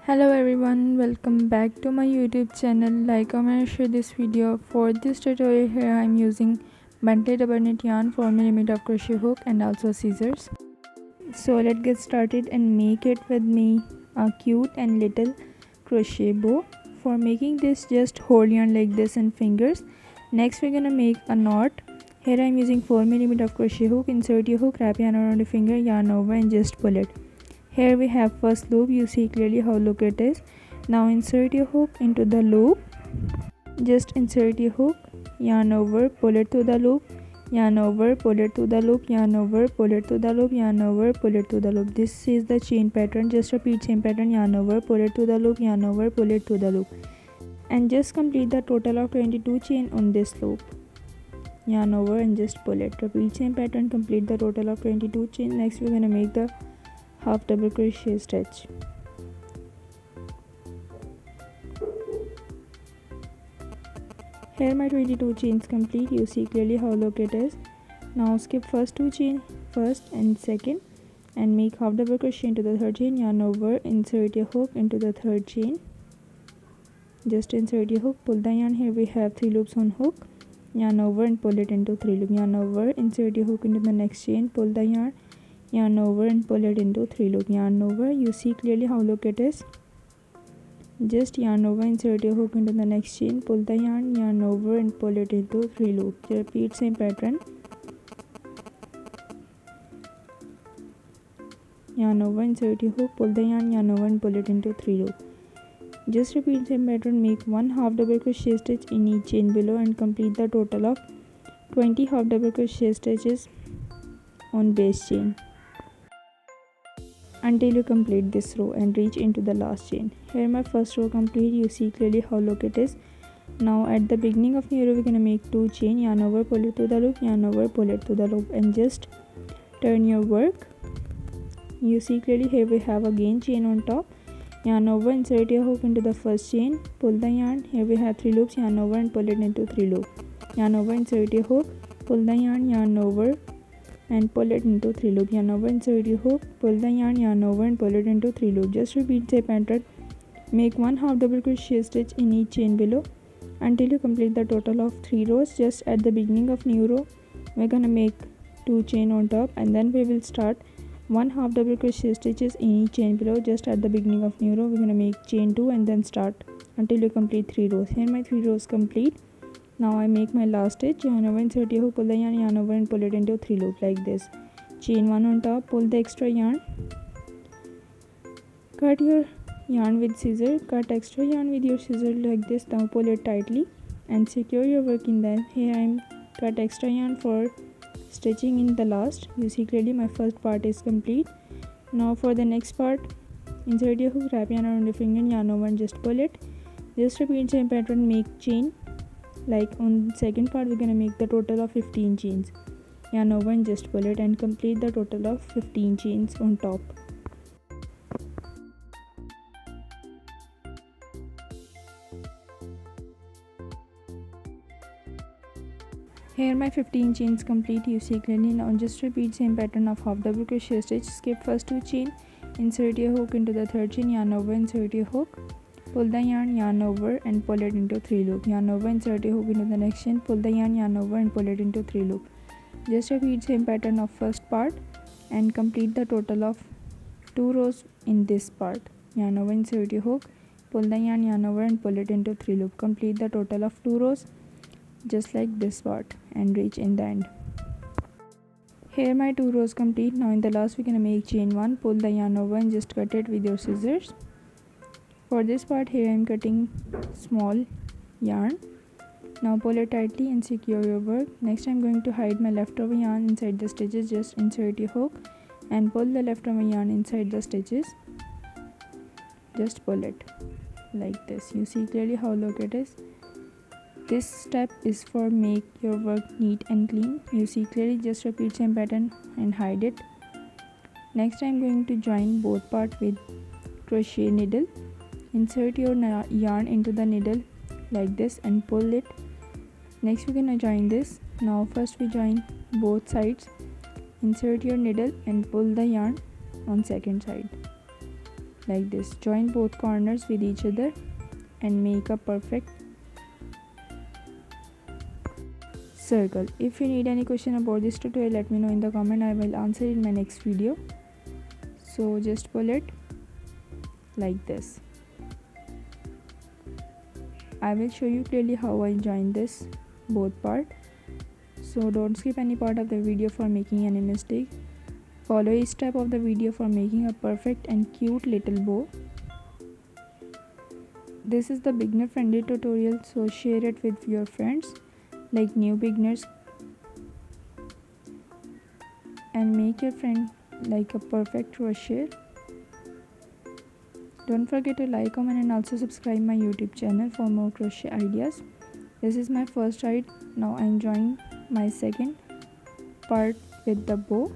Hello everyone, welcome back to my YouTube channel. Like, comment and share this video. For this tutorial here I am using bundle double knit yarn, 4mm of crochet hook and also scissors. So let's get started and make it with me a cute and little crochet bow. For making this, just hold yarn like this in fingers. Next we're gonna make a knot. Here I am using 4mm of crochet hook. Insert your hook, wrap yarn around the finger, yarn over and just pull it. Here we have first loop. You see clearly how look it is. Now insert your hook into the loop. Just insert your hook, yarn over, pull it to the loop, yarn over, pull it to the loop, yarn over, pull it to the loop, yarn over, pull it to the loop. This is the chain pattern. Just repeat same pattern, yarn over, pull it to the loop, yarn over, pull it to the loop, and just complete the total of 22 chain on this loop. Yarn over and just pull it. Repeat same pattern, complete the total of 22 chain. Next we're gonna make the half double crochet stitch. Here my 22 chains complete. You see clearly how look it is. Now skip first two chain, first and second, and make half double crochet into the third chain, yarn over, insert your hook into the third chain. Just insert your hook, pull the yarn. Here we have 3 loops on hook, yarn over and pull it into 3 loop, yarn over, insert your hook into the next chain, pull the yarn over and pull it into 3 loop, yarn over. You see clearly how look it is. Just yarn over, insert your hook into the next chain, pull the yarn over and pull it into 3 loop. Repeat same pattern, yarn over, insert your hook, pull the yarn over and pull it into 3 loop. Just repeat same pattern. Make 1 half double crochet stitch in each chain below and complete the total of 20 half double crochet stitches on base chain until you complete this row and reach into the last chain. Here my first row complete. You see clearly how look it is. Now at the beginning of new row we're gonna make 2 chain, yarn over, pull it to the loop, yarn over, pull it to the loop, and just turn your work. You see clearly here we have again chain on top, yarn over, insert your hook into the first chain, pull the yarn. Here we have 3 loops, yarn over and pull it into 3 loop, yarn over, insert your hook, pull the yarn over and pull it into 3 loop, yarn over, insert your hook, pull the yarn over and pull it into 3 loop. Just repeat the pattern. Make 1 half double crochet stitch in each chain below until you complete the total of 3 rows. Just at the beginning of new row we're gonna make 2 chain on top, and then we will start 1 half double crochet stitches in each chain below. Just at the beginning of new row we're gonna make chain 2 and then start until you complete 3 rows. Here my 3 rows complete. Now I make my last stitch, yarn over, insert your hook, pull the yarn over and pull it into 3 loop like this. Chain 1 on top, pull the extra yarn, cut your yarn with scissor, cut extra yarn with your scissor like this. Now pull it tightly and secure your work in there. Here I am cut extra yarn for stitching in the last. You see clearly my first part is complete. Now for the next part, insert your hook, wrap yarn around your finger, yarn over and just pull it. Just repeat same pattern, make chain. Like on second part we're gonna make the total of 15 chains, yarn over and just pull it and complete the total of 15 chains on top. Here my 15 chains complete. You see clearly. Now just repeat same pattern of half double crochet stitch. Skip first 2 chain, insert your hook into the third chain, yarn over, insert your hook, pull the yarn over and pull it into 3 loop, yarn over, insert your hook into the next chain, pull the yarn over and pull it into 3 loop. Just repeat same pattern of first part and complete the total of 2 rows in this part. Yarn over, insert your hook, pull the yarn over and pull it into 3 loop. Complete the total of 2 rows just like this part and reach in the end. Here my 2 rows complete. Now in the last we're gonna make chain 1, pull the yarn over and just cut it with your scissors. For this part here I am cutting small yarn. Now pull it tightly and secure your work. Next I am going to hide my leftover yarn inside the stitches. Just insert your hook and pull the leftover yarn inside the stitches. Just pull it like this. You see clearly how look it is. This step is for make your work neat and clean. You see clearly. Just repeat same pattern and hide it. Next I am going to join both parts with crochet needle. Insert your yarn into the needle like this and pull it. Next we're gonna join this. Now first we join both sides. Insert your needle and pull the yarn on second side. like this. Join both corners with each other and make a perfect circle. If you need any question about this tutorial, let me know in the comment. I will answer in my next video. So just pull it like this. I will show you clearly how I join this both part. So don't skip any part of the video for making any mistake. Follow each step of the video for making a perfect and cute little bow. This is the beginner friendly tutorial, so share it with your friends like new beginners and make your friend like a perfect crochet. Don't forget to like, comment and also subscribe my YouTube channel for more crochet ideas. This is my first side. Now I am joining my second part with the bow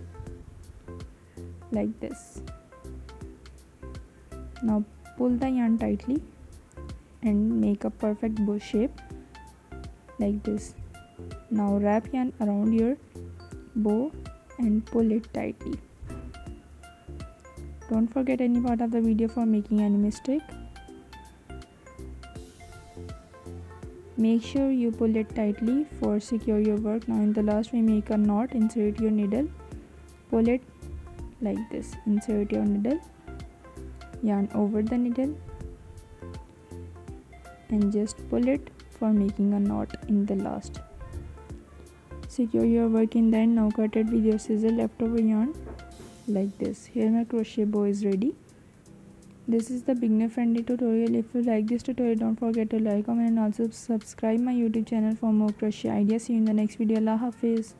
like this. Now pull the yarn tightly and make a perfect bow shape like this. Now wrap yarn around your bow and pull it tightly. Don't forget any part of the video for making any mistake. Make sure you pull it tightly for secure your work. Now in the last we make a knot. Insert your needle, pull it like this. Insert your needle, yarn over the needle and just pull it for making a knot in the last. Secure your work in the end. Now cut it with your scissor leftover yarn like this. Here my crochet bow is ready. This is the beginner friendly tutorial. If you like this tutorial, don't forget to like, comment and also subscribe my YouTube channel for more crochet ideas. See you in the next video. Allah Hafiz.